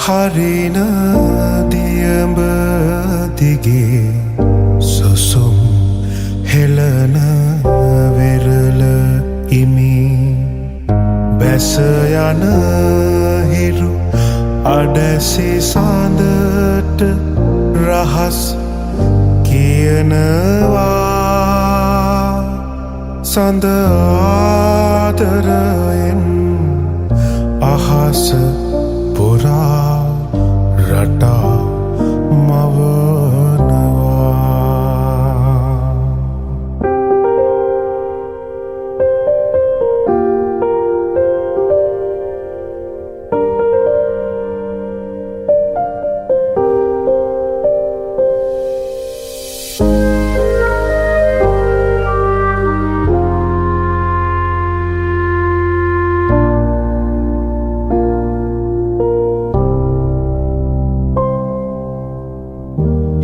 හරින දියඹ දිගේ සුසුම් හෙළන වෙරළ ඉමි බැස යන හිරු අඩැසි සඳට රහස් කියනවා සඳ ආදරයෙන් අහස පුරා රටා මවනවා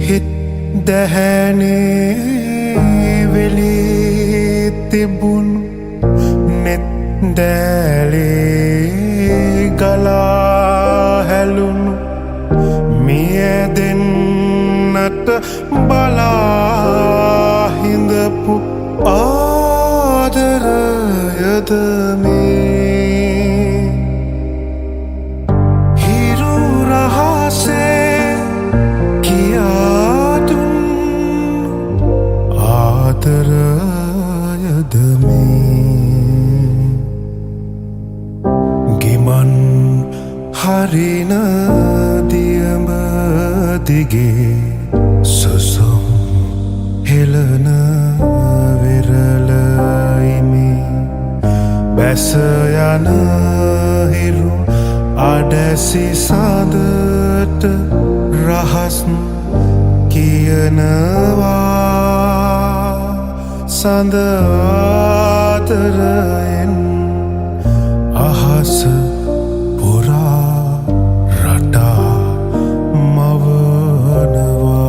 හිත් දැහැනේ වෙලී තිබුණු නෙත් දැලේ ගලා හැලුණු මිය දෙන්නට බලා හිඳපු ආදරයද මේ හිරු රහසේ ආදරයද මේ ගිමන් හරින දියඹ දිගේ සුසුම් හෙළන වෙරළ ඉමි බැස යන හිරු අඩැසි සඳට රහස් කියනවා සඳ ආදරයෙන් අහස පුරා රටා මවනවා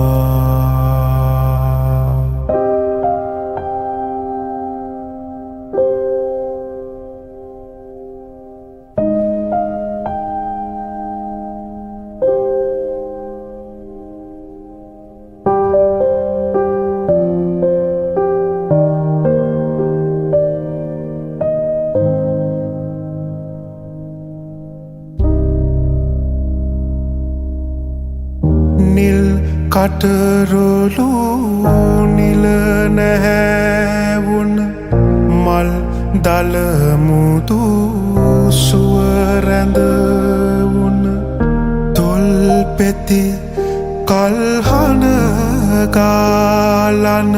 නිල් කටරොලු නිල නැහැවුන මල් දලමුතු සුවරැඳවුන තොල් පෙති කල්හන ගාලන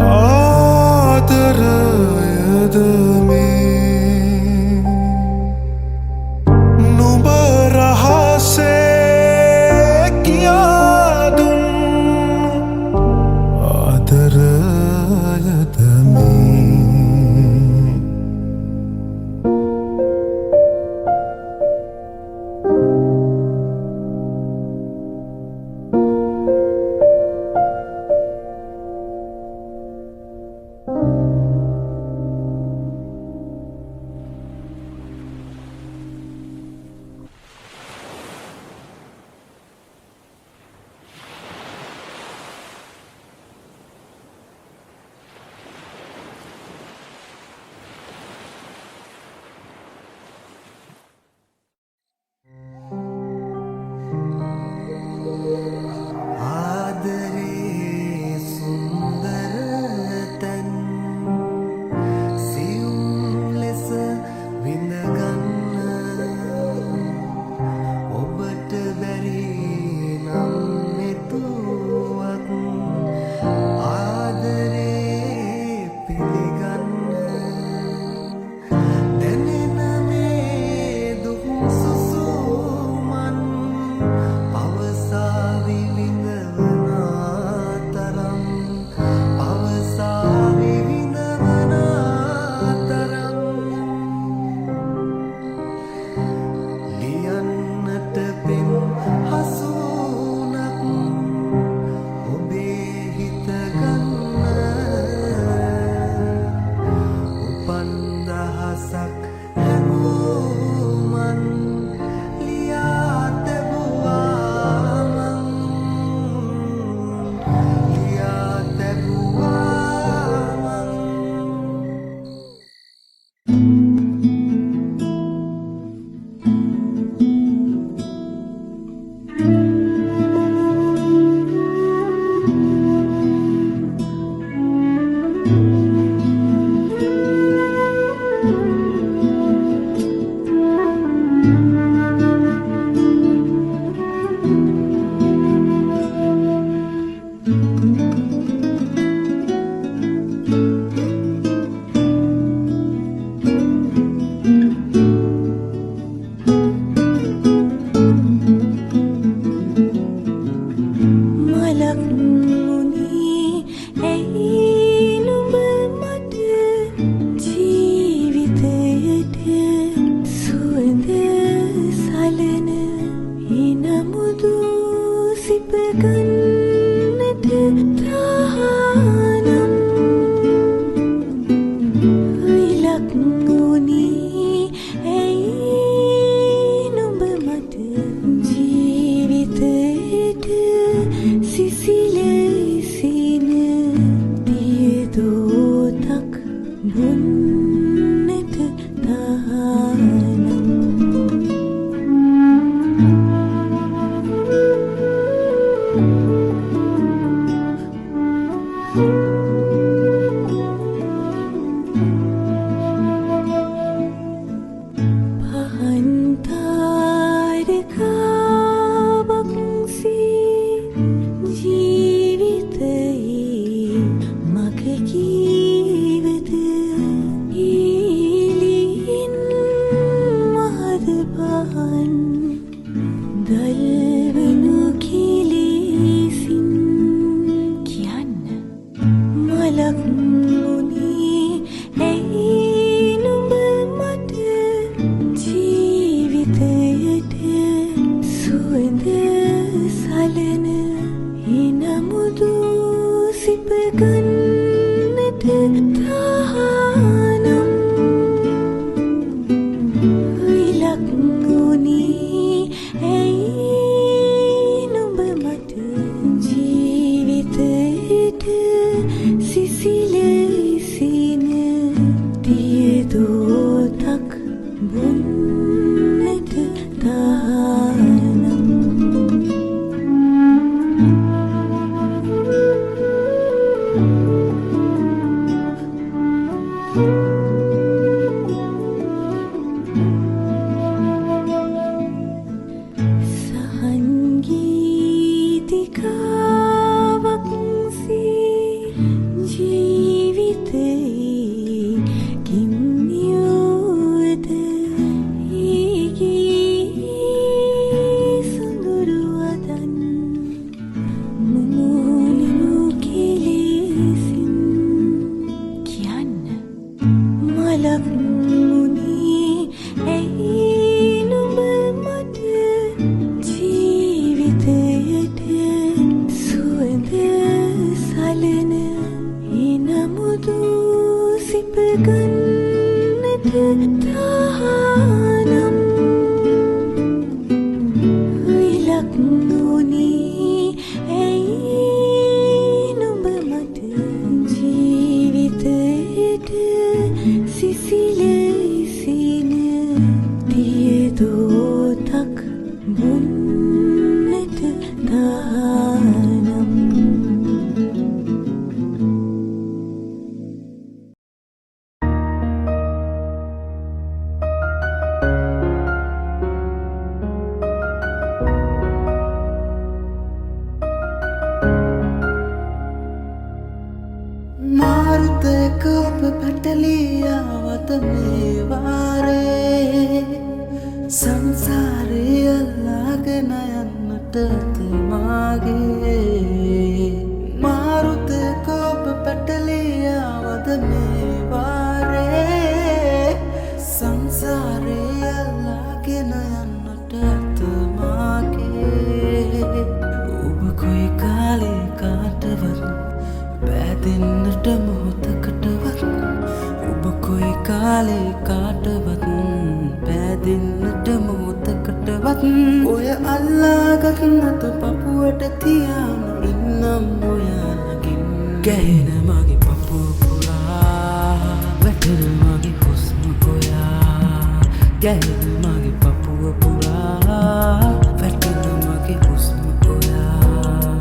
ආදරයද මේ නුඹ රහසේ ආදරයද මේ ගන්නට තහනම් ඉලක් වුණේ ඇයි නුඹ මට ජීවිතයට සිසිල ඉසින දියදෝතක් බොන්නට තහනම් දල්වනු කිලිසින් කියන්න මලක් මුණේ ඇයි නුඹ මට ජීවිතයට සුවඳ සලන එනමුදු සිප ගන්නට තහනම් ඉලක් වුණේ ඇයි නුඹ මට ජීවිතයට සිසිල ඉසින දියදෝතක් බොන්නට තහනම් මලක් මුණේ ඇයි නුඹ මට ජීවිතයට සුවඳ සලන එනමුදු සිප ගන්නට තහනම් ඉලක් වුණේ ඇයි නුඹ මට ජීවිතයට සිසිල ඉසින දියදෝතක් බොන්නට තහනම් මාරුතයක ඔබ පැටලියාවත මේ වාරේ සංසාරය අල්ලාගෙන යන්නට තමාගේ මාරුතයක ඔබ පැටලියාවත මේ වාරේ සංසාරය අල්ලාගෙන යන්නට තමාගේ ඔබ කොයි කාලේ කාටවත් පැදින්නට මොහොතකටවත් ඔබ කොයි කාලේ කාටවත් පැදින්නට මොහොතකටවත් ඔය අල්ලාගන්නත පපුවට තියාන ඉන්නම් ඔයාලගින් ගැහෙන මගේ පපුව පුරා වැටෙන මගේ හුස්ම කොයා ගැහෙන මගේ පපුව පුරා වැටෙන මගේ හුස්ම කොයා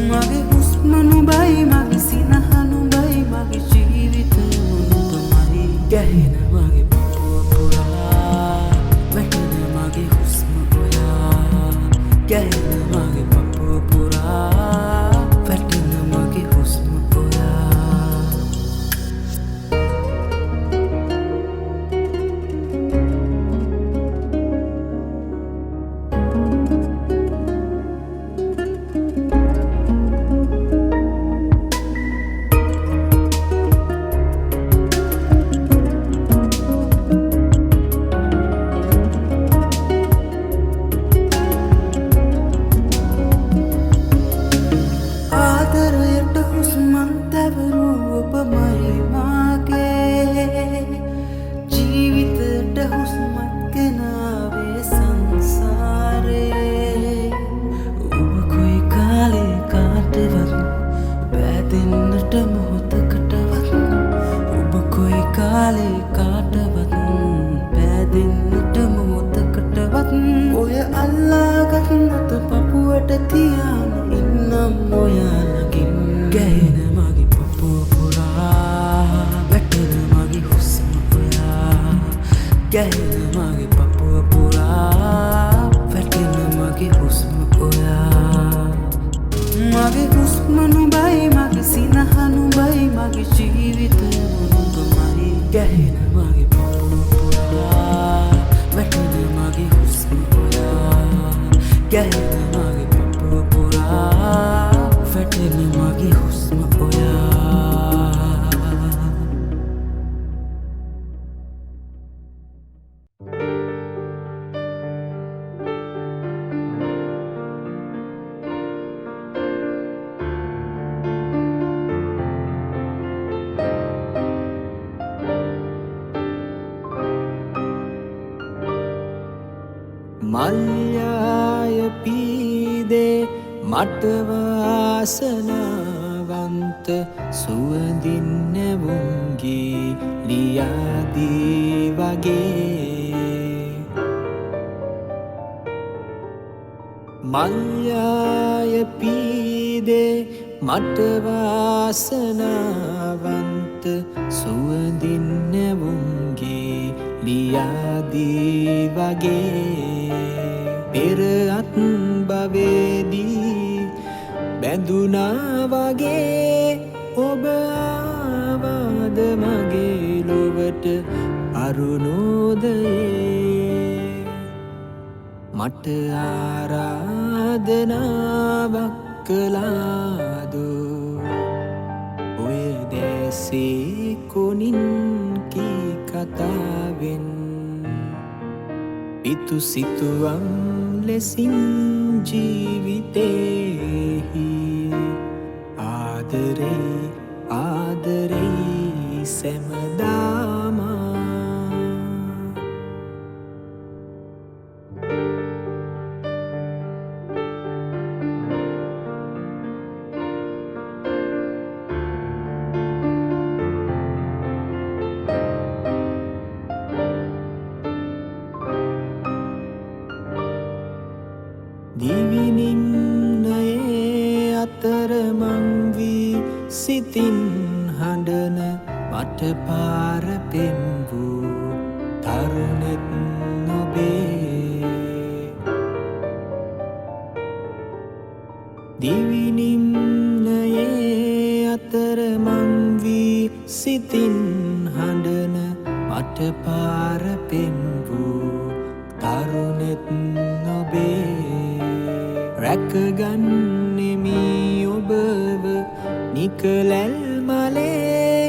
මගේ හුස්ම නුඹයි මගේ සිනහ නුඹයි මගේ ජීවිතය නුඹමයි ගැහෙන මගේ පපුව පුරා වැටෙන මගේ හුස්ම කොයා ගැහෙන මගේ පපුව පුරා වැටෙන මගේ හුස්ම කොයා ගැහෙන මගේ පපුව පුරා වැටෙන මගේ හුස්ම ඔයා මල්යාය පීදේ මට වාසනාවන්ත සුවඳින් නැවුම්ගී ලියාදී වගේ මල්යාය පීදේ මට වාසනාවන්ත සුවඳින් නැවුම්ගී ලියාදී වගේ පෙර අත් භවයේදී බැඳුනා වගේ ඔබ ආවාද මගේ ලොවට අරුණෝදයේ මට ආරාධනාවක් කළාදු ඔය දැසේ කොනින් කී කතාවෙන් පිතු සිතුවම් ලෙසින් ජීවිතේහි ආදරේ ආදරේ සැමදාමා දිවිනිම්නයේ අතරමං වී සිතින් හඬන මට පාර පෙන්වූ තරුණෙක් නොබේ දිවිනිම්නයේ අතරමං වී සිතින් හඬන මට පාර පෙන්වූ තරුණෙක් නොබේ රැකගන්නෙමි ඔබව නිකලැල් මලේ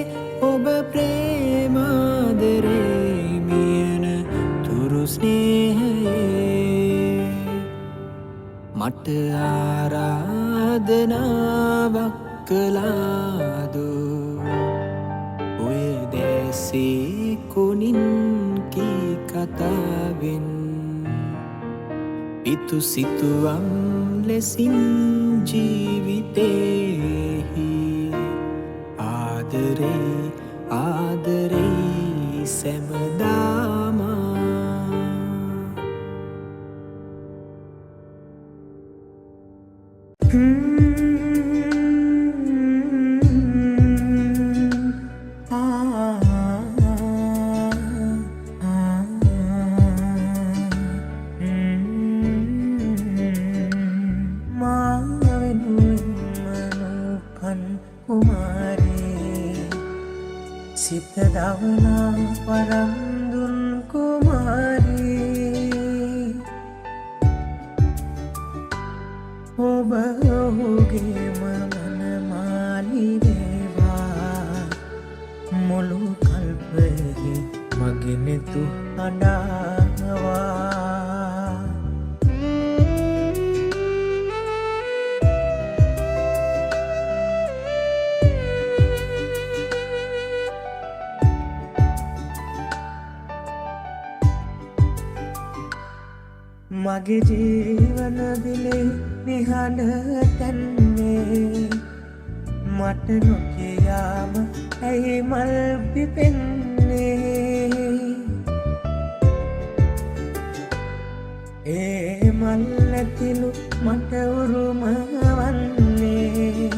ඔබ ප්‍රේමාදරේ මියන තුරු ස්නේහයේ මට ආරාධනාවක් කළාදු ඔය දැසේ කොනින් කී කතාවෙන් පිතු සිතුවම් ලෙසින් ජීවිතේහි ආදරේ ආදරේ සැමදාමා සිත දවනා පරම්දුන් කුමාරී ඔබ ඔහුගේ මන මාලි වේවා මුළු කල්පයෙහි මගේ නෙතු අඩාවා මගේ ජීවන දිලේ නිහඬ තැන්නේ මට නොකියාම ඇයි මල් පිපෙන්නේ ඒ මල් ඇතිලු මට උරුම වන්නේ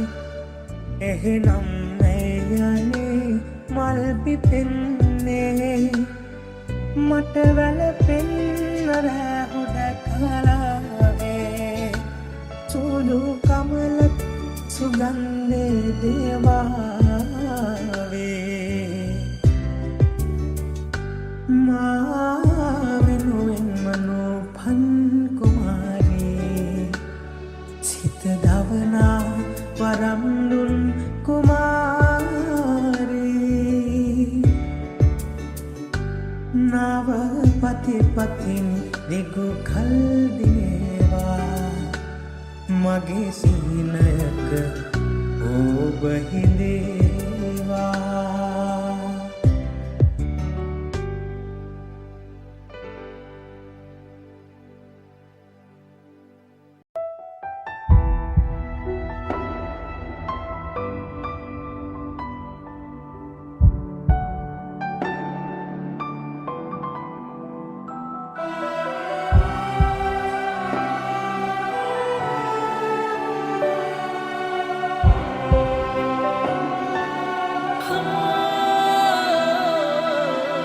එහෙනම් ඇයනේ මල් පිපෙන්නේ මට වැළපෙන්න රැහුඩ කලාවේ සුදු කමල සුගන්ධේ දේවාවේ මා වෙනුවෙන් මනෝපන් කුමාරී අධිපතිනි දිගු කල් දිනේවා මගේ සීනයක ඔබ හිඳේවා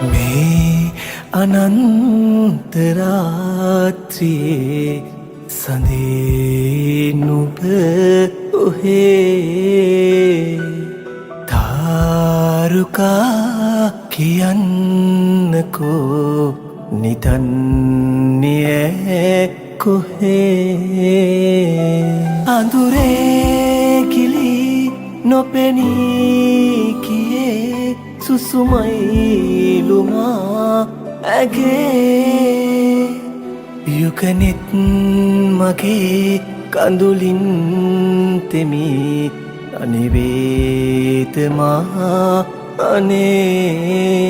මේ අනන්තරාත්‍රියේ සඳේ නුබ ඔහේ තාරුකා කියන්නකෝ නිතන්නේ කොහේ අඳුරේ කිලි නොපෙනී කියේ සුසුමයිලුමා ඇගේ යුකනෙත් මගේ කඳුලින් තෙමි අනිවේතමා අනේ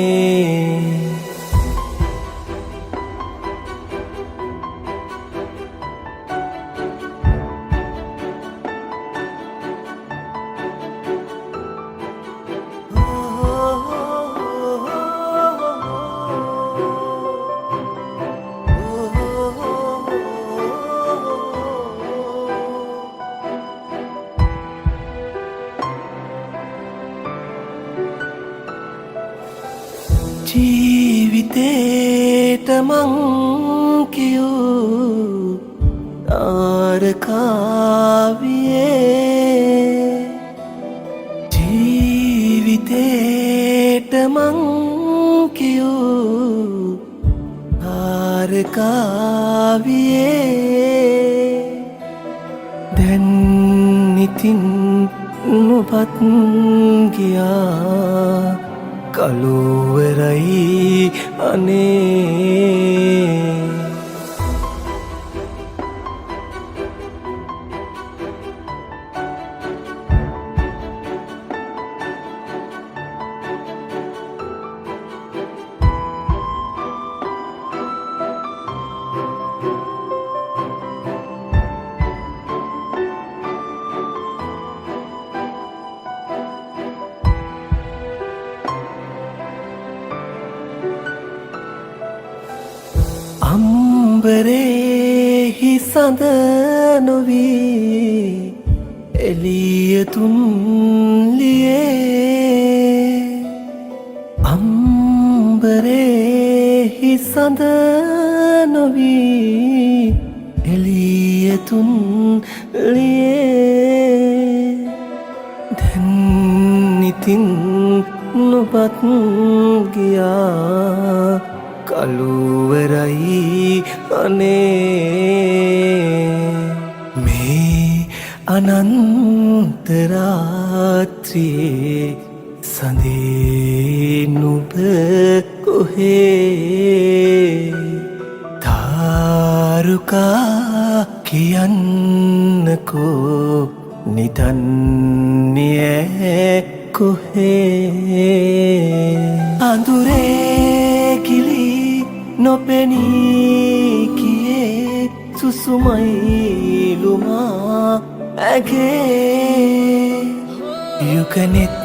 ජීවිතේට මං කියූ තාරකාවියේ ජීවිතේට මං කියූ තාරකාවියේ දැන් ඉතින් නොපත් ගියා කළුවරයි අනේ අම්බරේහි සඳ නොවී එළියතුන් ලියේ අම්බරේහි සඳ නොවී එළියතුන් ලියේ දැන් ඉතින් නොපත් ගියා කළුවරයි අනේ මේ අනන්තරාත්‍රියේ සඳේ නුබ කොහේ තාරුකා කියන්නකෝ නිතන්නේ කොහේ අඳුරේ කිලි නොපෙනී කියේ සුසුමයිලුමා ඇගේ යුකනෙත්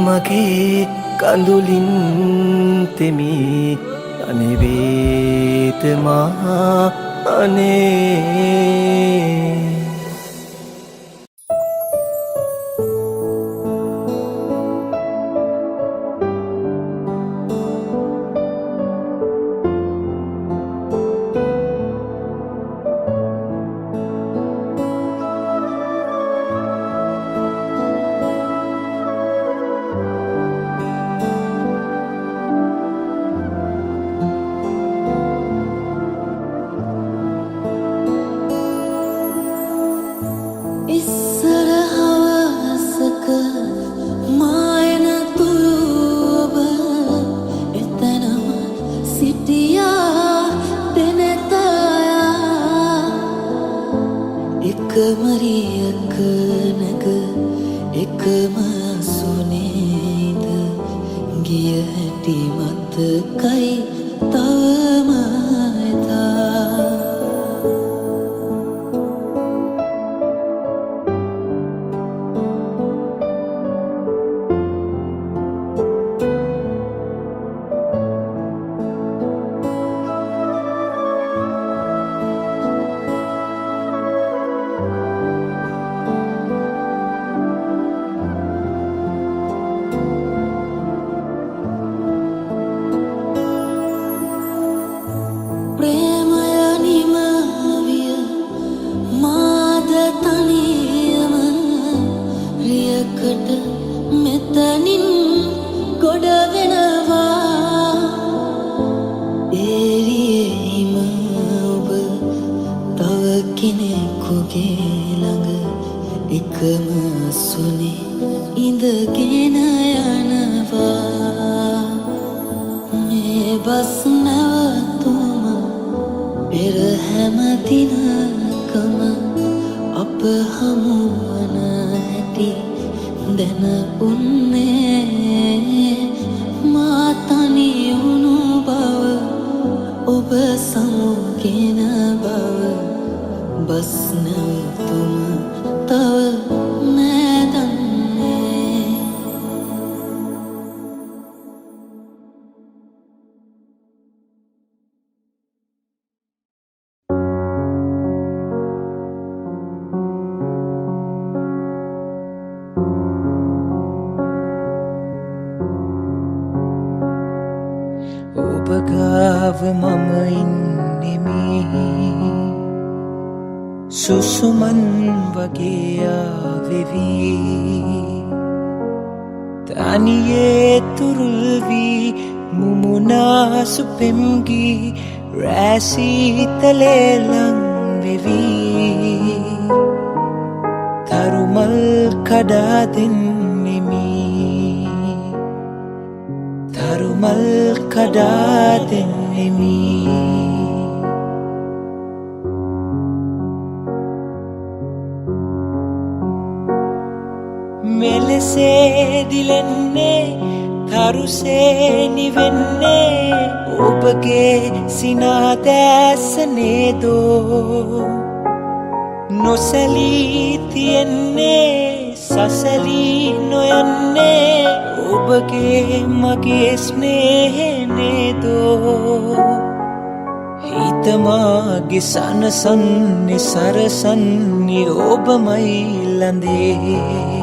මගේ කඳුලින් තෙමි අනිවේතමා අනේ මරියක නැග එකම සුනේද ගිය හැටි මතකයි තවම එදා එකම සුනේ ඉඳගෙන යනවා මේ බස් නැවතුම පෙර හැම දිනකම අප හමුවන ඇති දැන උන්නේ මා තනි වුණු බව ඔබ සමුගෙන බව බස් නැවතුම තව නැදන්නේ ඔබ ගාව මම ඉන්නෙමි සුසුමන් වගේ ආවෙවි තනියේ තුරුල් වී මුමුනාසු පෙම්ගි රැසීතලේ ලං වෙවි තරුමල් කඩා දෙන්නෙමි තරුමල් කඩා දෙන්නෙමි මෙලෙසේ දිලෙන්නේ තරුසේ නිවෙන්නේ ඔබගේ සිනාදැසනේදෝ නොසැලී තියෙන්නේ සසලී නොයන්නේ ඔබගේ මගේ ස්නේහනේදෝ හිතමාගේ සනසන්නේ සරසන්නේ ඔබමයි ළඳේ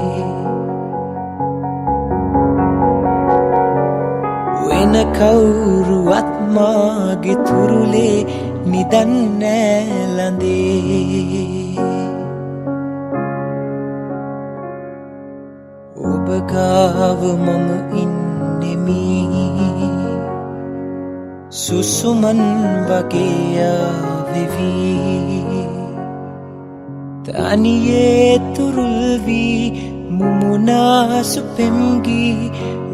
වෙන කවුරුවත් මාගේ තුරුලේ නිදන්නේ ළඳේ ඔබ ගාව මම ඉන්නෙමි සුසුමන් වගේ ආවෙවි තනියේ තුරුල් වී මුමුනාසු පෙම්ගි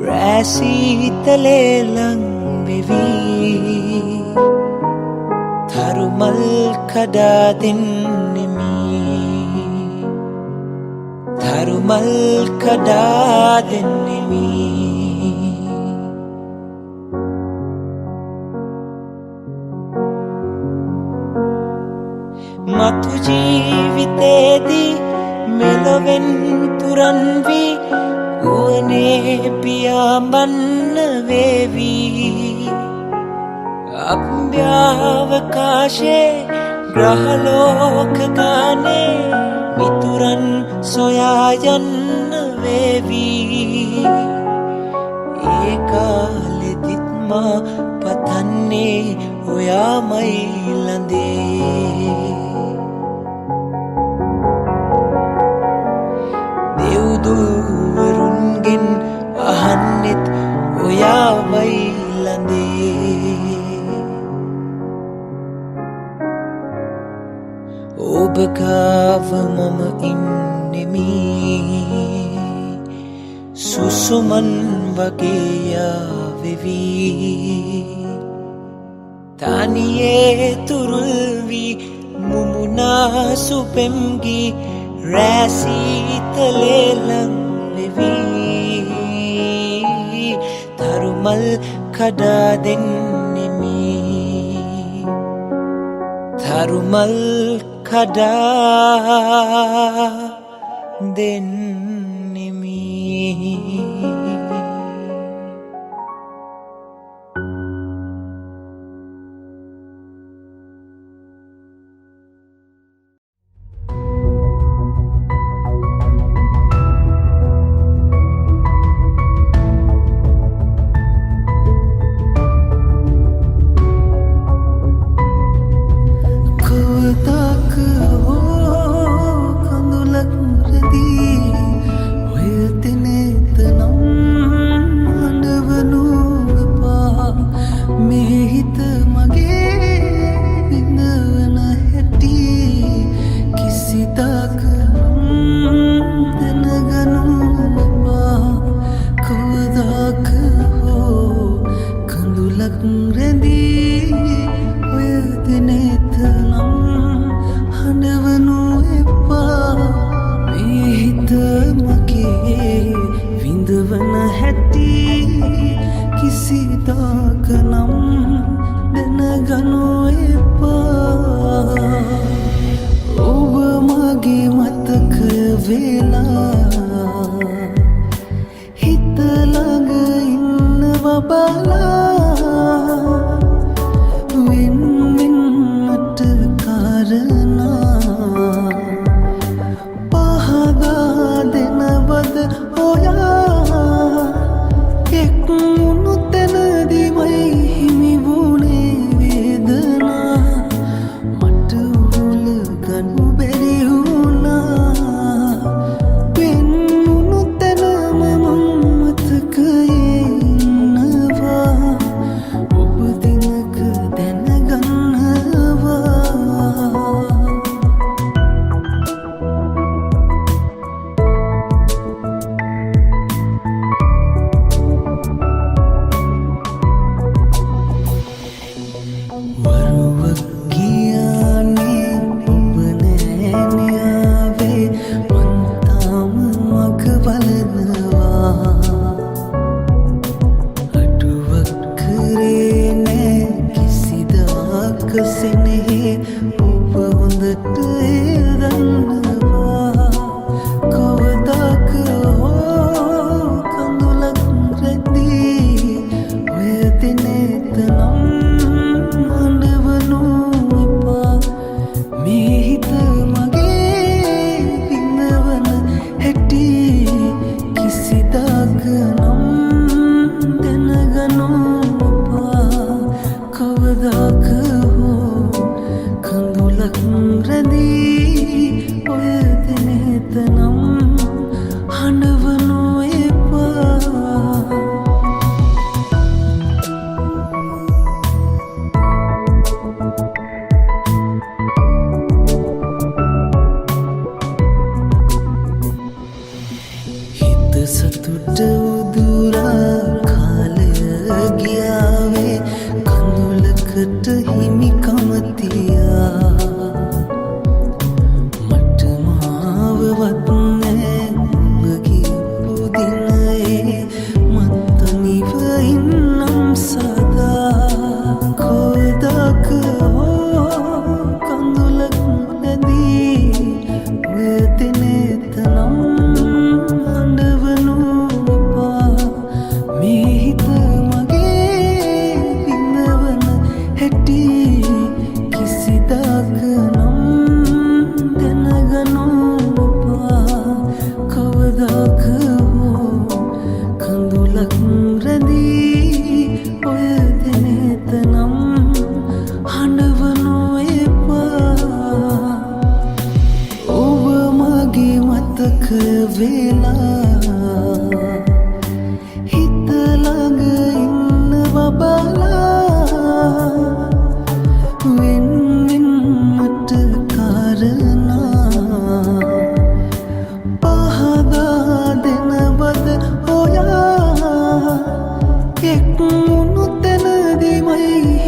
රැසීතලේ ලං වෙවි තරුමල් කඩා දෙන්නෙමි තරුමල් කඩා දෙන්නෙමි මතු ජීවිතේදී මෙලොවෙන් තුරන් වී ගුවනේ පියාඹන්න වේවි අභ්‍යවකාශේ ග්‍රහලෝක ගානේ මිතුරන් සොයා යන්න වේවි ඒ කාලෙදිත් මා පතන්නේ ඔයාමයි ළඳේ දෙව්දූවරුන්ගෙන් අහන්නෙත් ඔයාමයි ළඳේ ඔබ ගාව මම ඉන්නෙමි සුසුමන් වගේ ආවෙවි තනියේ තුරුල් වී මුමුණ නාසු පෙම්ගි රැසීතලේ ලං වෙවී තරුමල් කඩා දෙන්නෙමි තරුමල් කඩා දෙන්නෙමි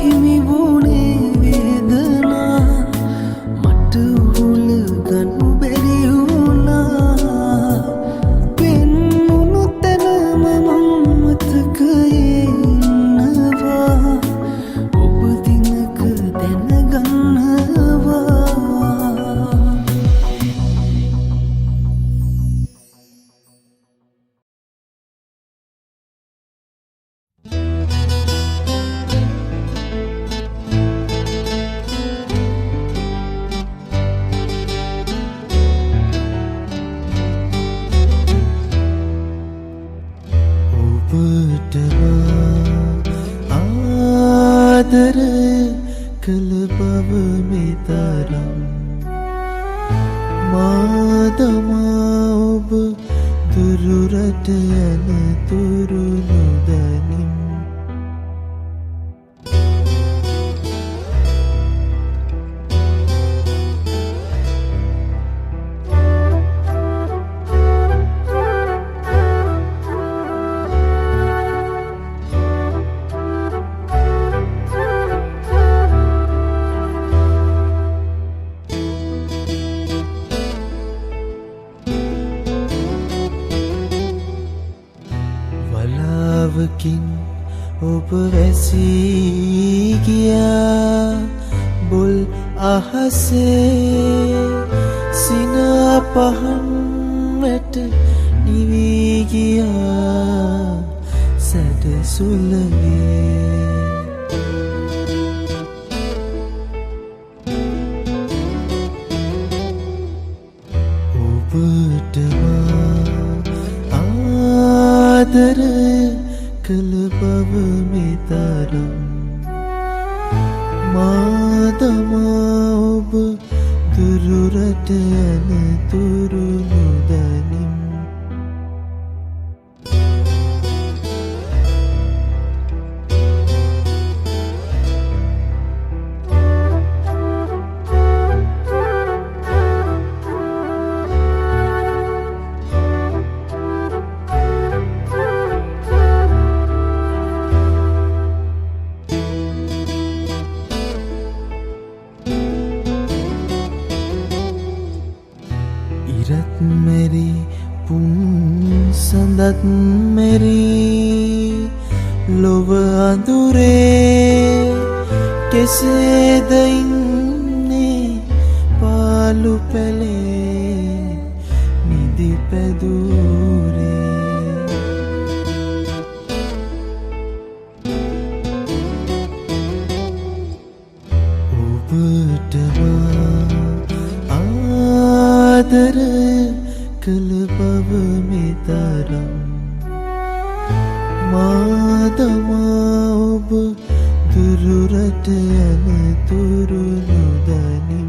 හිමි වුණේ වේදනා මට ආදර කළ බව මෙතරම් මාදමා ඔබ දුරුරට යන තුරු නොදනිම් වලාවකින් ඔබ වැසී ගියා බුල් අහසේ සිනා පහන් වැට නිවී ගියා සැඩ සුළඟේ ඔබට ආදර කළ බව මෙතරම් මාදමා ඔබ දුරුරට යන තුරු නොදනිම් ඉරත් මෙරි පුන් සඳත් මෙරි ලොව අඳුරේ කෙසේද ඉන්නේ පාලු පැලේ නිදි පැදුරේ ඔබට ආදර කළ බව මෙතරම් මාදමා ඔබ දුරුරට යන තුරු නොදනිම්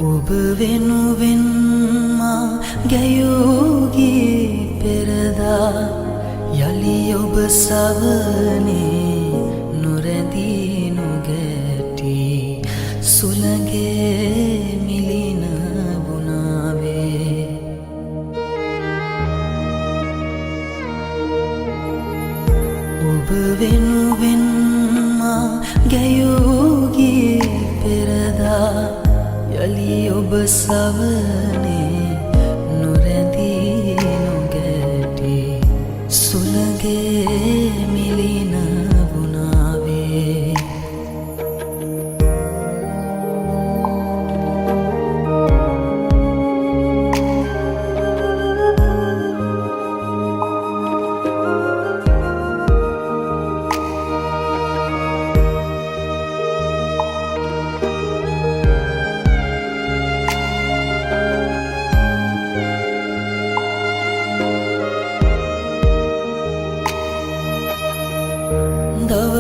ඔබ වෙනුවෙන් මා ගැයූගේ පෙරදා යලි ඔබ සවනේ නොරැඳී නොගැටි සුළඟේ මිලින වුණාවේ ඔබ වෙනුවෙන් මා ගැයූගේ පෙරදා යලි ඔබ සවනේ නොරැඳී නොගැටි සුළඟේ මිලින වුණාවේ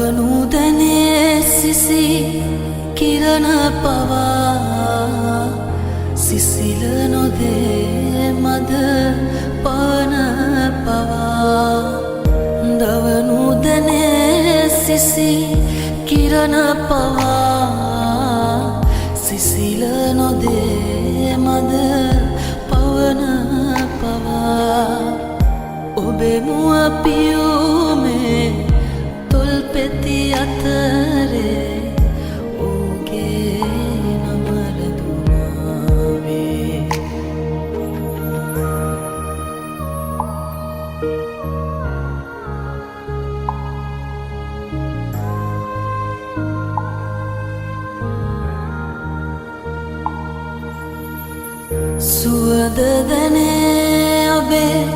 දවනුදනේ සිසි කිරණ පවා සිසිල නොදේ මද පාන පවා දවනුදනේ සිසි කිරණ පවා සිසිල නොදේ මද පවන පවා ඔබේ මුව පියුමේ තොල් පෙති අතරේ ඔහුගේ නම රැඳුනාවේ සුවඳ දැනේ ඔබේ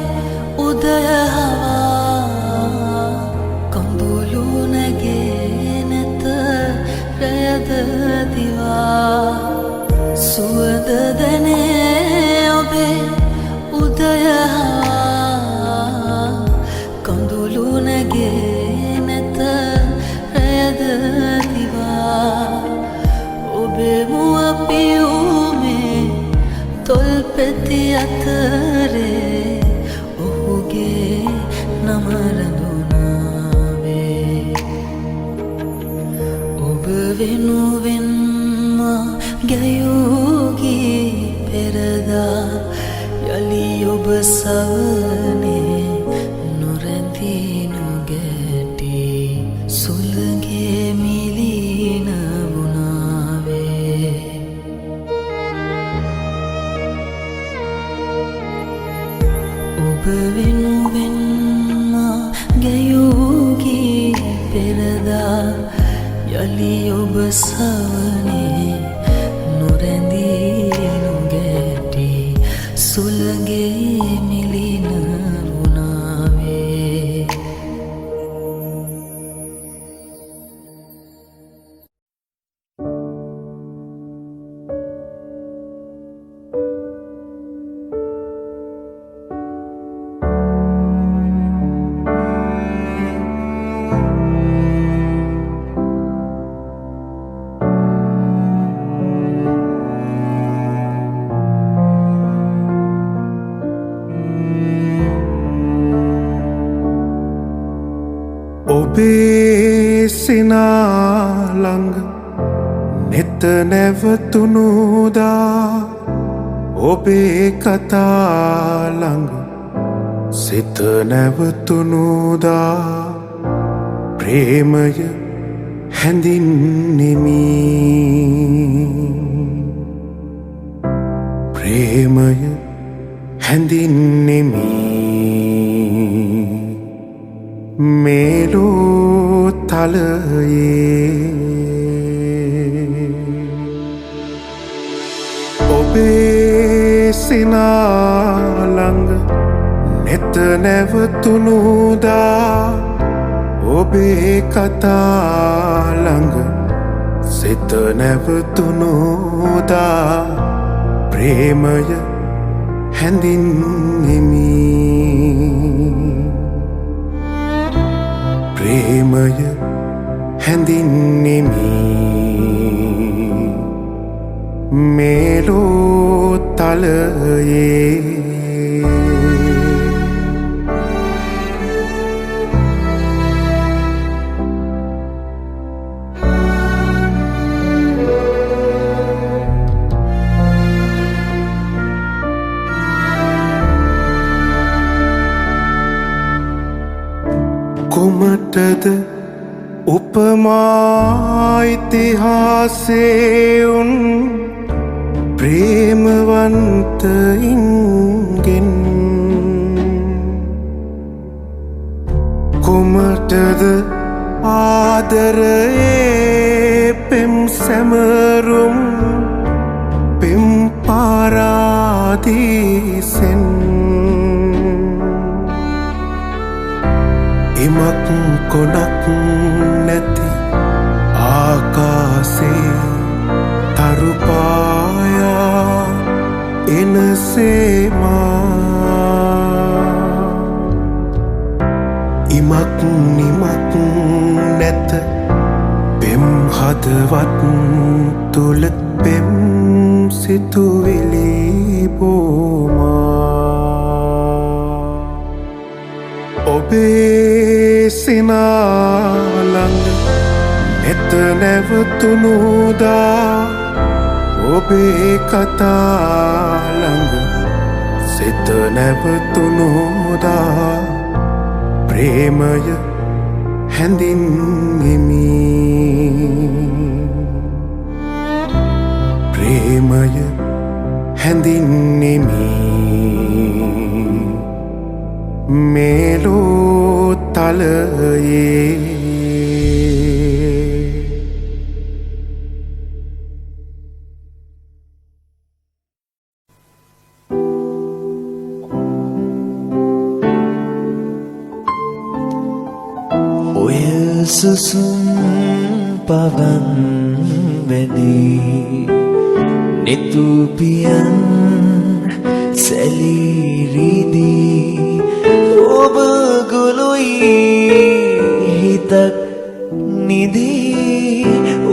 උදය හවා කඳුළු නැගේ නැත රැයද දිවා සුවඳ දැනේ ඔබේ උදය හවා කඳුළු නැගේ නැත රැයද දිවා ඔබේ මුව පියුමේ තොල් පෙති අතරේ ඔහුගේ නම රැඳුනාවේ ඔබ වෙනුවෙන් මා ගැයූ ගී පෙරදා යලි ඔබ සවනේ නොරැඳී නොගැටි සුළඟේ මිලින වුණාවේ ඔබ වෙනුවෙන් මා ගැයූ ගී පෙරදා යලි ඔබ සවනේ නොරැඳී නොගැටි සුළඟේ මිලින වුණාවේ ඔබේ සිනා ළඟ නෙත නැවතුණුදා ඔබේ කතා ළඟ සිත නැවතුණුදා ප්‍රේමය හැඳින්නෙමි ප්‍රේමය හැඳින්නෙමි මේලෝ තලයේ ඔබේ සිනා ළඟ නෙත නැවතුණුදා ඔබේ කතා ළඟ සිත නැවතුණුදා ප්‍රේමය හැඳින්නෙමි ප්‍රේමය හැඳින්නෙමි මේලෝ තලයේ කුමටද උපමා ඉතිහාසයේ උන් ප්‍රේමවන්තයින්ගෙන් කුමටද ආදරයේ පෙම් සැමරුම් පෙම් පාරාදීසෙන් ඉමක් කොනක් නැති ආකාසේ තරුපායා එනසේමා ඉමක් නිමක් නැත පෙම් හදවත් තුළ පෙම් සිතුවිලි බෝමා ඔබේ සිනා ළඟ නෙත නැවතුණුදා ඔබේ කතා ළඟ සිත නැවතුණුදා ප්‍රේමය හැඳින්වෙමි ප්‍රේමය හැඳින්වෙමි මේලෝ තලයේ සුසුම් පවන් වැනි නිතුපියන් සැලිරිදී ඔබ ගොලොයි හිතක් නිදී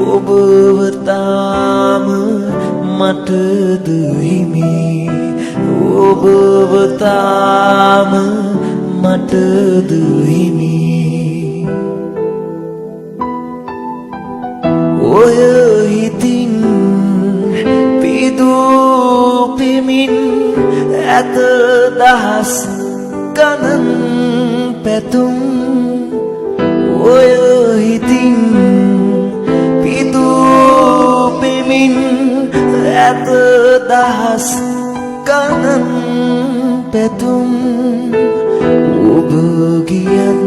ඔබවතාම මටද හිමි ඔබවතාම මටද හිමි ඔය හිතින් පිදූ පෙමින් ඇත දහස් ගණන් පැතුම් ඔය හිතින් පිදූ පෙමින් ඇත දහස් ගණන් පැතුම් ඔබ ගියත්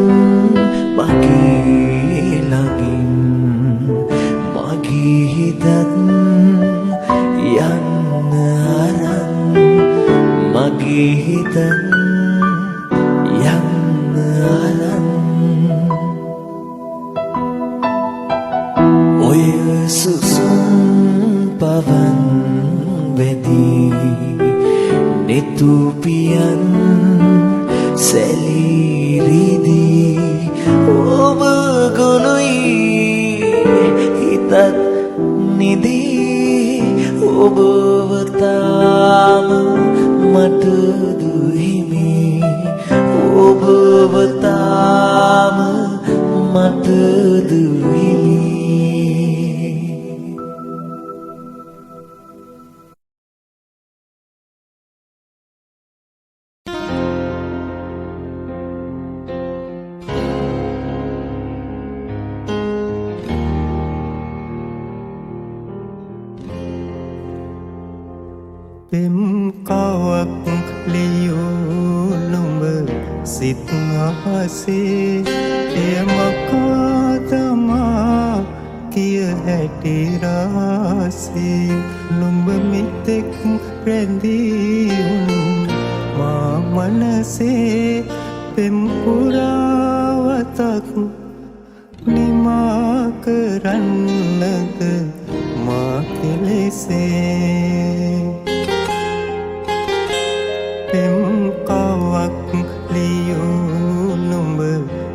මගේ ළඟින් හිතත් යන්න අරන් මගේ හිතත් යන්න අරන් ඔය සුසුම් පවන් වැදී නිතුපියන් සැලිරිදී ඔබ ගොලොයි හිතත් නිදී ඔබවතාම මටද හිමි ඔබවතාම මටද හිමි පෙම් කවක් ලියූ නුඹ සිත් අහසේ එමකා තමා කිය හැටි රාසේ නුඹ මෙතෙක් රැඳී මා මනසේ පෙම් පුරාවතක් නිමා කරන්නද මා කෙලෙසේ පෙම් කවක් ලියූ නුඹ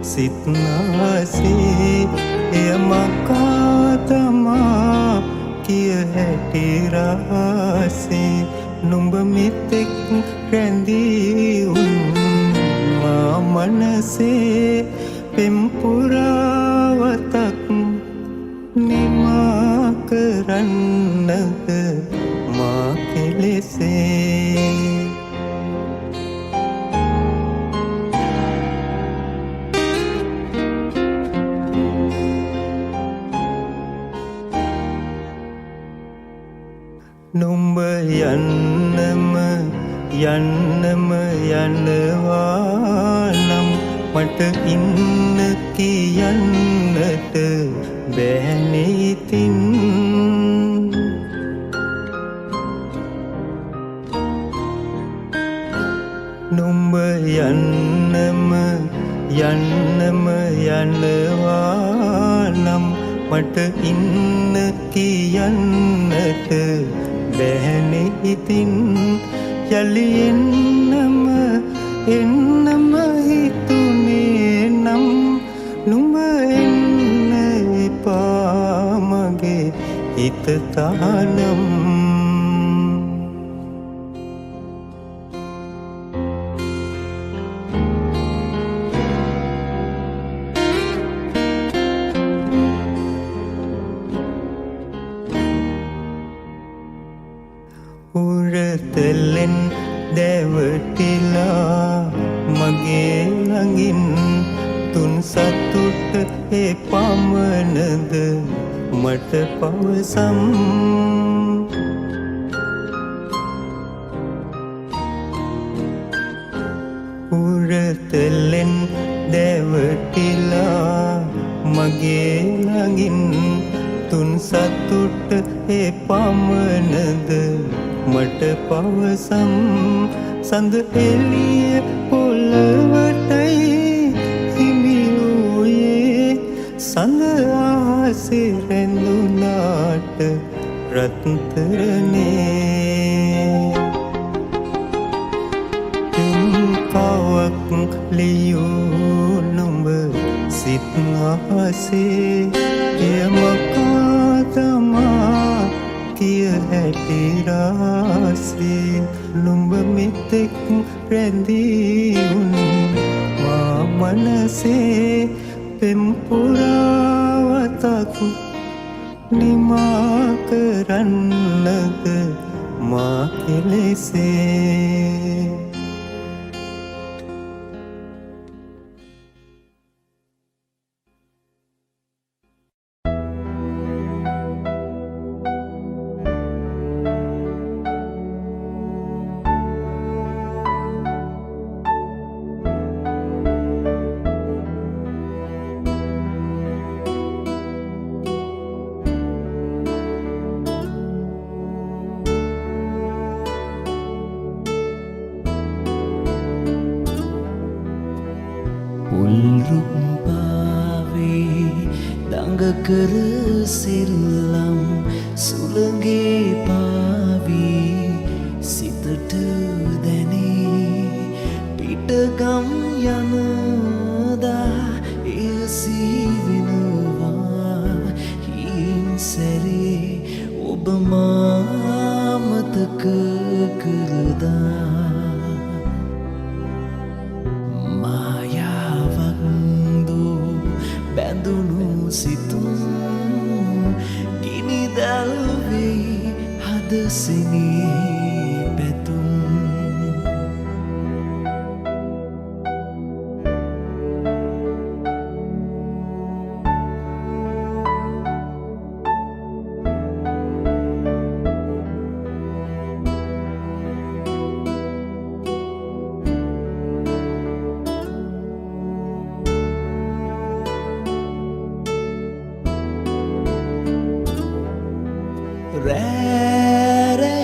සිත් අහසේ එමකා තමා කිය හැටි රාසේ නුඹ මෙතෙක් රැඳී මා මනසේ පෙම් පුරාවතක් නිමා කරන්නද මා කෙලෙසේ නුඹ යන්නම යනවා නම් මට ඉන්න කියන්නට බැහැනේ ඉතින් නුඹ යන්නම යනවා නම් මට ඉන්න කියන්නට බැහැනේ ඉතින් යලි එන්නම හිතුනේ නම් නුඹ එන්න එපා මගේ හිත තානම් උරතලෙන් දැවටිලා මගේ ළඟින් තුන් සතුට ඒ පමණද මට පවසම් උරතලෙන් දැවටිලා මගේ ළඟින් තුන් සතුට ඒ පමණද මට පවසම් සඳ එළිය පොළවටයි හිමි වූයේ සඳ ආසේ රැඳුනාට රත්තරනේ කවක් ලියූ නුඹ සිත් ආසේ එමකා තමා කිය හැටි රාසේ නුඹ මෙතෙක් රැඳී උන් මා මනසේ පෙම් පුරාවතක් නිමා කරන්නද මා කෙලෙසේ උල්රුම්පාවේ දඟකර සෙල්ලම් සුළගේ පාවී සිතට දැනේ පිටගම් යනදා එය සීවෙනවා හින් සැරේ ඔබ මාමතක කරදා බැඳුණු සිතුම් ගිනි දැල්වෙයි හදසිනේ පැතුම්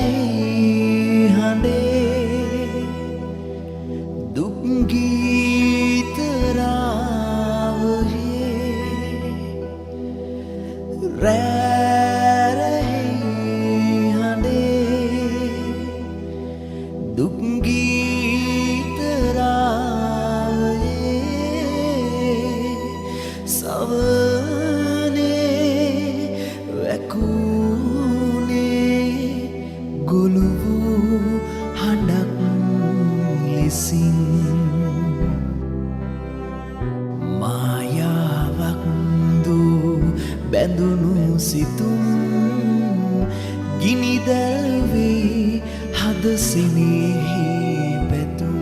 රැරැයි හඬේ දුක්ගීතරාවයේ රැරැයි හඬේ දුක්ගීතරාවයේ සවනේ වැකූ ගොළුවූ හඬක් ලෙසින් මායාවක් දූ බැඳුණු සිතුම් ගිනි දැල්වෙයි හදසිනෙහි පැතුම්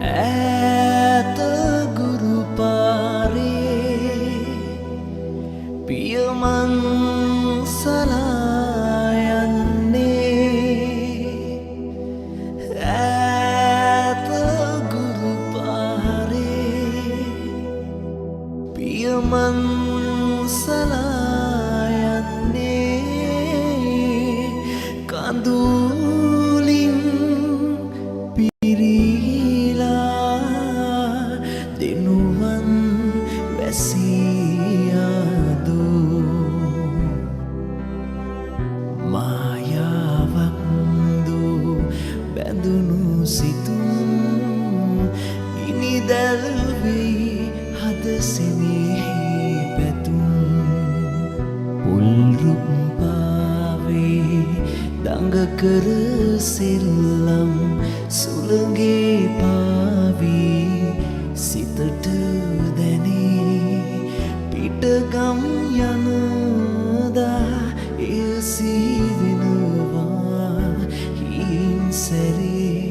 ඈත ගුරු පාරේ පියමන් සලා යන්නේ ඈත ගුරු පාරේ පියමන් සලා යන්නේ කඳුලින් බැඳුණු සිතුම් ඉනි දැල්වෙයි හදසිනෙහි කර සිල්ලම් සුළගේ පාවී සිතට දැනේ පිටගම් යනදා එය සීවෙනවා හින් සැරේ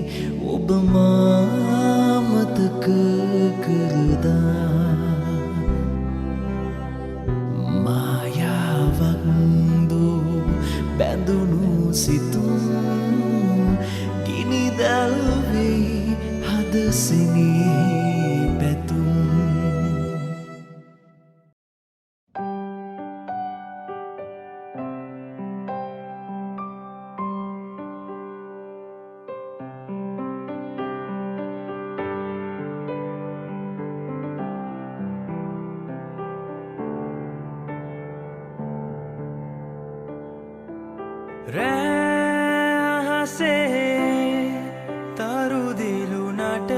ඔබ මාමතක කරදා මායාවක්දෝ බැඳුණු සිතුම් ගිනිදැල්වෙයි හදසිනේ පැතුම් රැහසේ තරුදිලුනට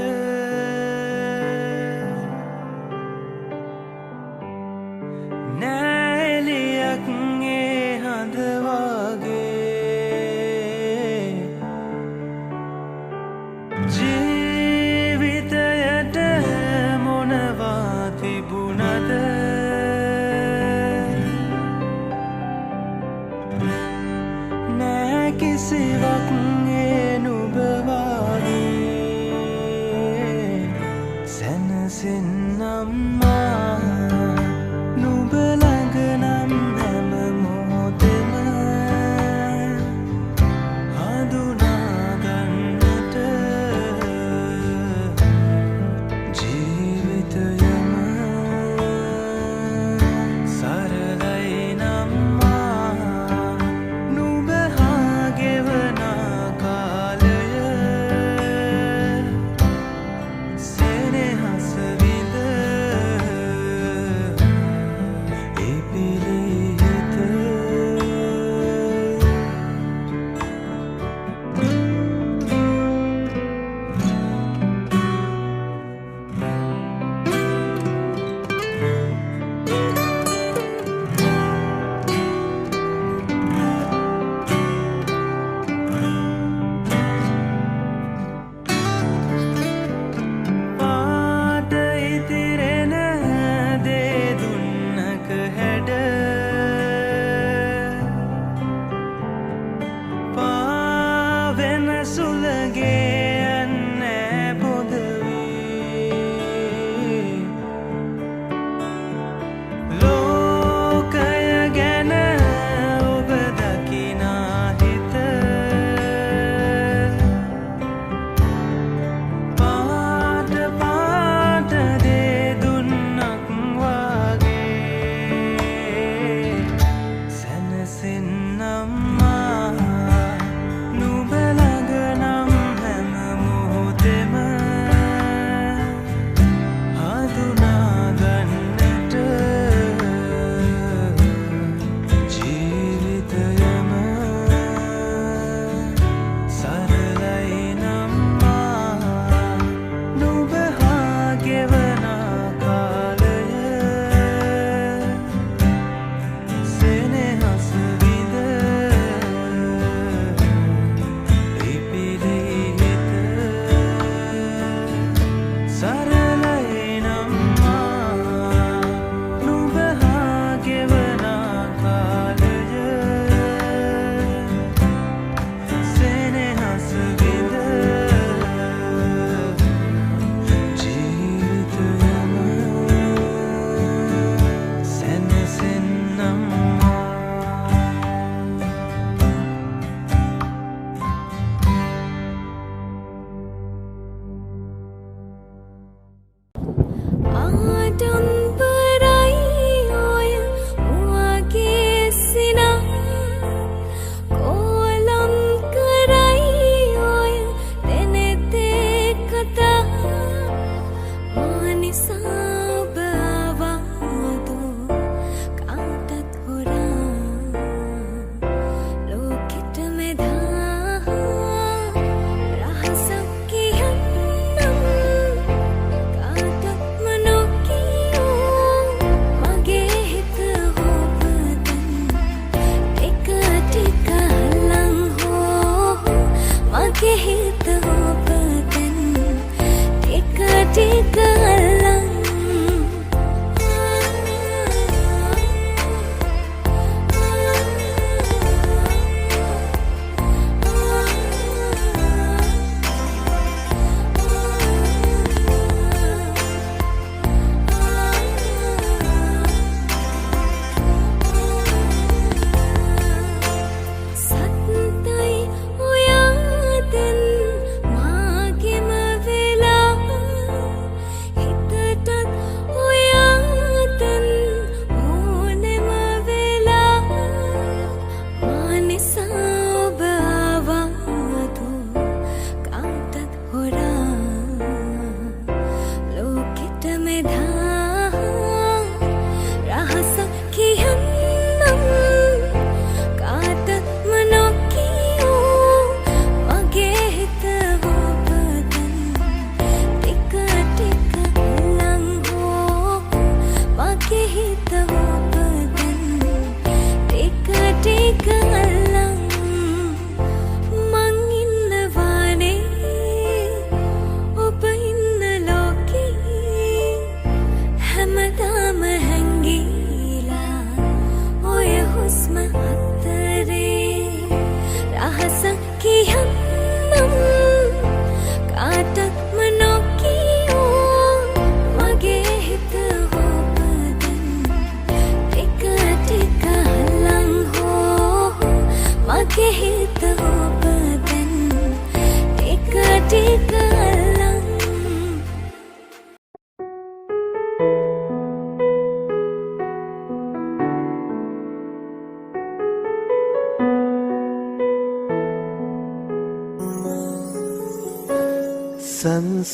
මගේ හිත ඔබගෙන් ටික ටික අල්ලන්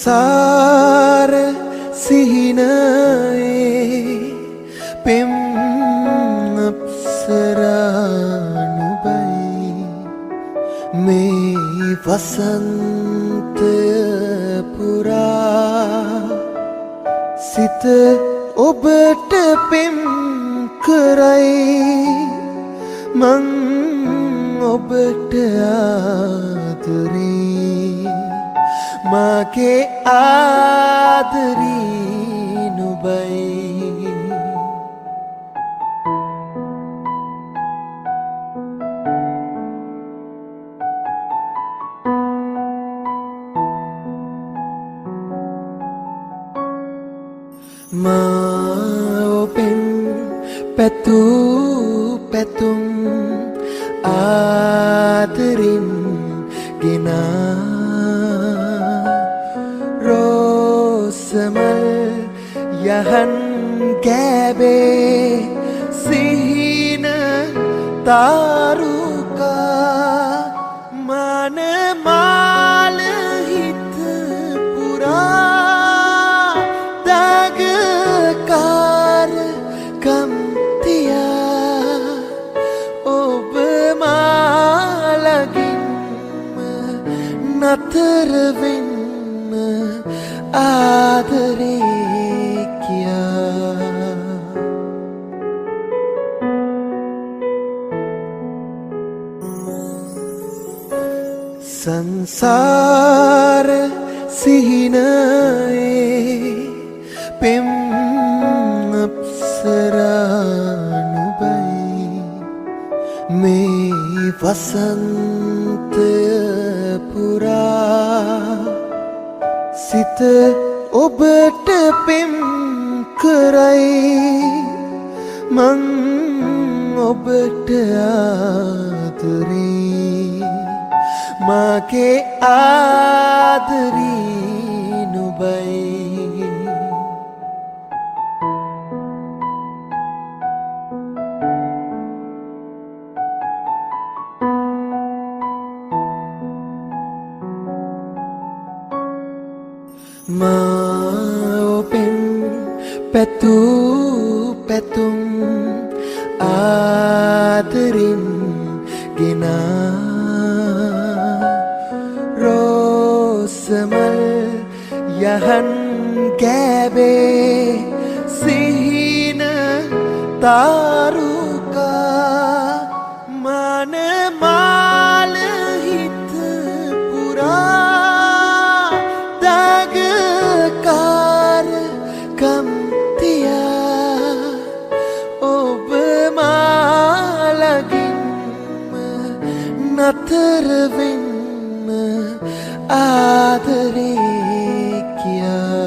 සංසාර සිහිනයේ පෙම් අප්සරා නුබයි මේ වසන්තය පුරා සිත ඔබට පෙම් කරයි මං ඔබට ආදරේ माके आदरी नुबई माओपेन पेतु पेतुम आदरिन गिना रोसमल यहन गैबे सिहिन तारुका मन माल हित पुरा दगकार कमतिया ඔබ මාලගින් නතර වෙන්න ආදරේ කියා සංසාර සිහිනයේ පෙම් අප්සරා නුබයි මේ වසන්තය පුරා සිත ඔබට පෙම් කරයි මං ඔබට ආදරේ මාගේ ආදරී නුබයි මාඔපෙන් පැතු පැතුම් ආදරින් ගෙනා රෝසමල් යහන් ගෑබේ සිහින තාරුකා මනමාල හිත පුරා आदरे किया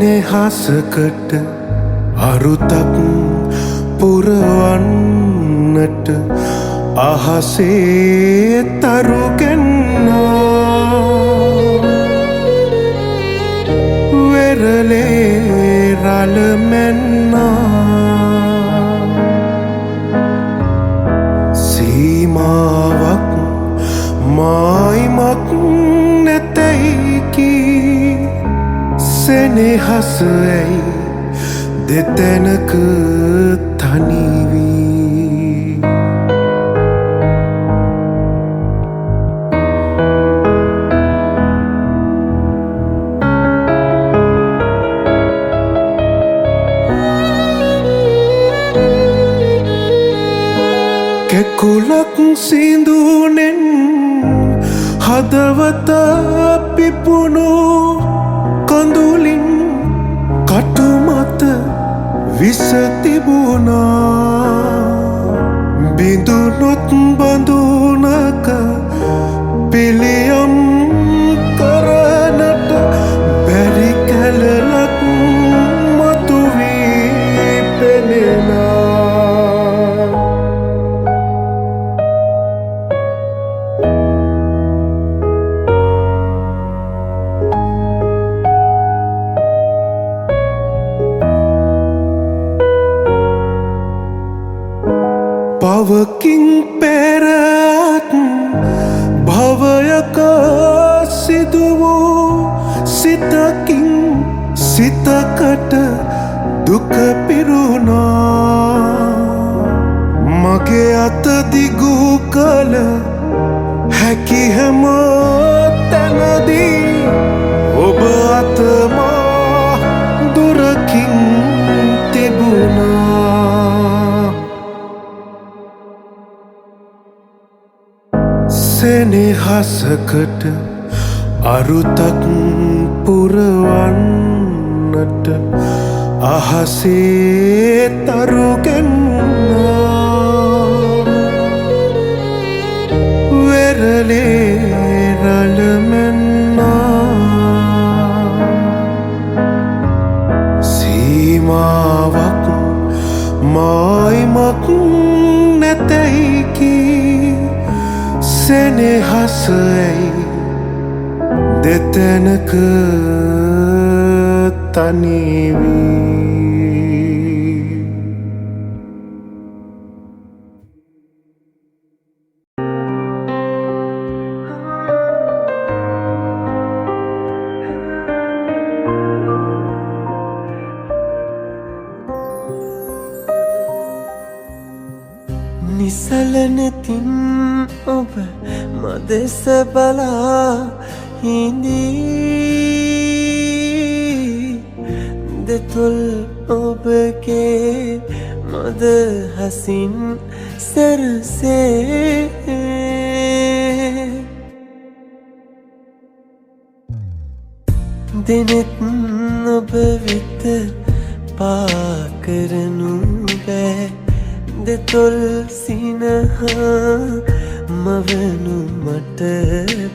සෙනෙහසකට අරුතක් පුරවන්නට අහසේ තරුගෙන්නා වෙරළේ රළමැන්නා සීමාවක් මායිමක් නැතැයිකි සෙනෙහස ඇයි දෙතැනක තනිවී කැකුලක් සිඳුනෙන් හදවත පිපුණු කඳුලින් කටුමත විස තිබුණා බිඳුනොත් බඳුනක පිළියම් කරනට බැරි කැලලක් මතුවී පෙනෙනා භවකින් පෙරත් භවයක සිදු වූ සිතකින් සිතකට දුක පිරුණා මගේ අත දිගු කල හැකි හැම තැනදී ඔබ අතමා දුරකින් තිබුණා සෙනෙහසකට අරුතක් පුරවන්නට අහසේ තරුගෙන්නා වෙරළේ රළමැන්නා සීමාවක් මායිමක් නැතැයිකි සෙනෙහස ඇයි දෙතැනක තනිවී නිසලනතින් ඔබ මදෙස බලා හිඳී දෙතුල් ඔබගේ මද හසින් සැරසේ දෙනෙත් ඔබ විත පාකරනු බෑ දෙතොල් සිනහා මවනු මට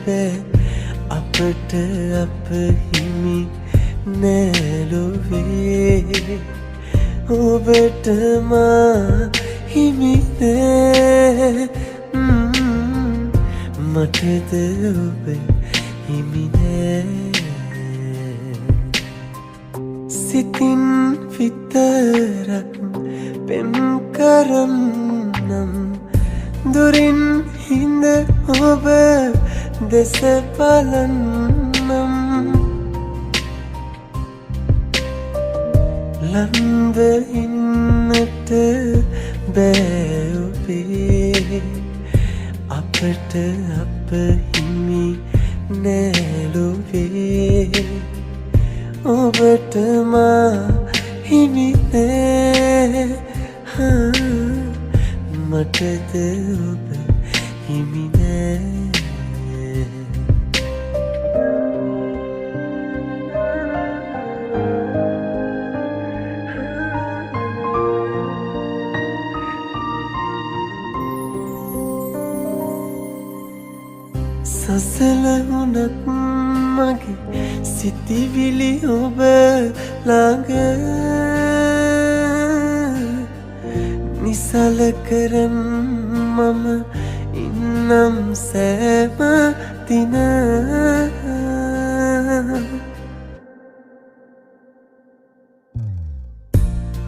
බෑ අපට අප හිමි නැලොවේ ඔබට මා හිමිද මටද ඔබ හිමි නෑ සිතින් විතරක් පෙම් කරන්නම් දුරින් හිඳ ඔබ දෙස බලන්නම් ළඟ ඉන්නට බෑ ඔබේ අපට අප හිමි නැලුවේ ඔබට මා හිමි නෑ මටද ඔබ හිමි නෑ සසලුණක් මගේ සිතිවිලි ඔබ ළඟ නිසල කරන් මම ඉන්නම් සෑම දින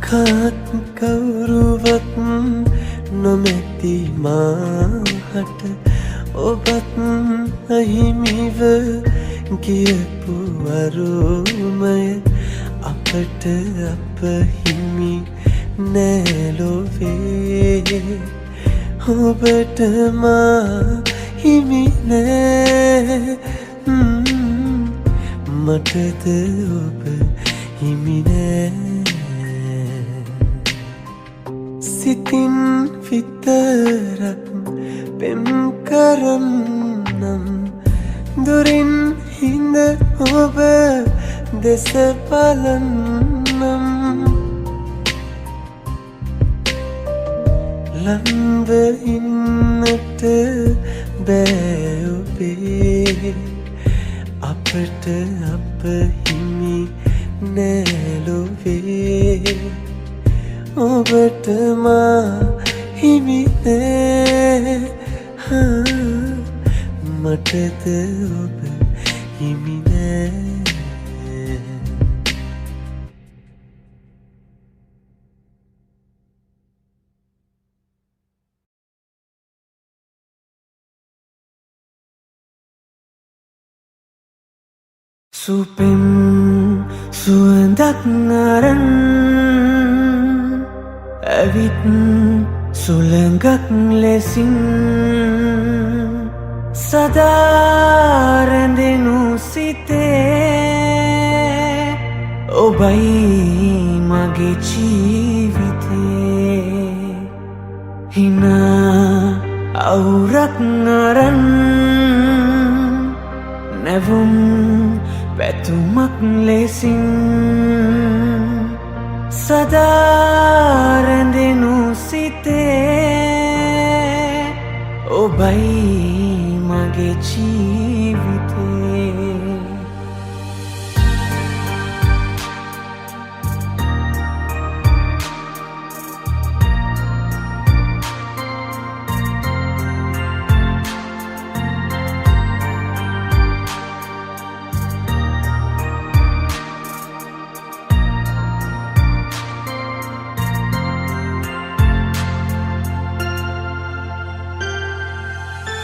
කාත් කවුරුවත් නොමැති මාහට ඔබත් අහිමිව ගියපු අරුමය අපට අප හිමි නැලොවේ ඔබට මා හිමි නෑ මටද ඔබ හිමි නෑ සිතින් විතරක් පෙම් කරන්නම් දුරින් හිඳ ඔබ දෙස බලන්නම් ළඟ ඉන්නට බෑ ඔබේ අපට අප හිමි නැලොවේ ඔබට මා හිමි නෑ මටද ඔබ හිමි නෑ සුපෙම් සුවඳක් අරන් ඇවිත් සුළඟක් ලෙසින් සදා රැඳෙනු සිතේ ඔබයි මගේ ජීවිතේ හිනා අවුරක් අරන් නැවුම් පැතුමක් ලෙසින් සදා රැඳෙනු සිතේ ඔබයි මගේ ජීවිතේ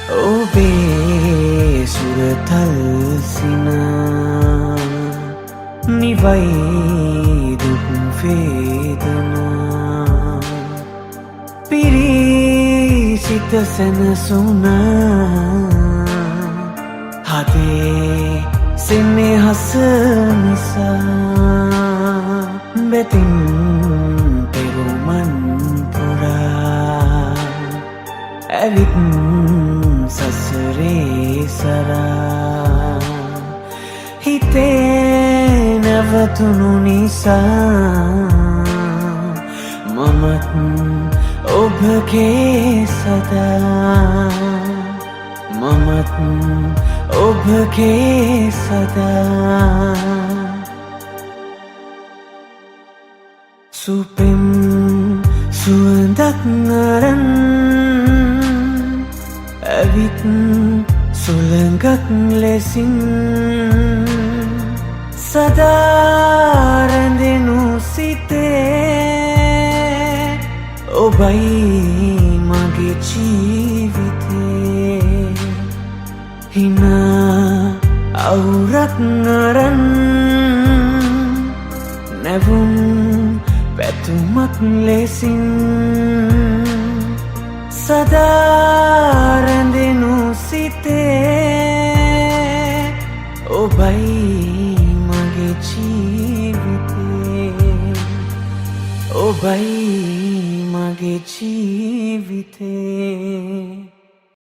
ඔබේ සුරතල් සිනා නිවයි දුක් වේදනා පිරිසිත සැනසුනා හදේ සෙනෙහස නිසා බෙතින් පෙරුමන් පුරා ඇවිත් සසරේ සරා හිතේ නැවතුණු නිසා මමත් ඔබගේ සදා මමත් ඔබගේ සදා සුපෙම් සුවඳක් අරන් ඇවිත් සුළඟක් ලෙසින් සදා රැඳෙනු සිතේ ඔබයි මගේ ජීවිතේ හිනා අවුරක් අරන් නැවුම් පැතුමක් ලෙසින් සදා රැඳෙනු සිතේ ඔබයි මගේ ජීවිතේ ඔබයි මගේ ජීවිතේ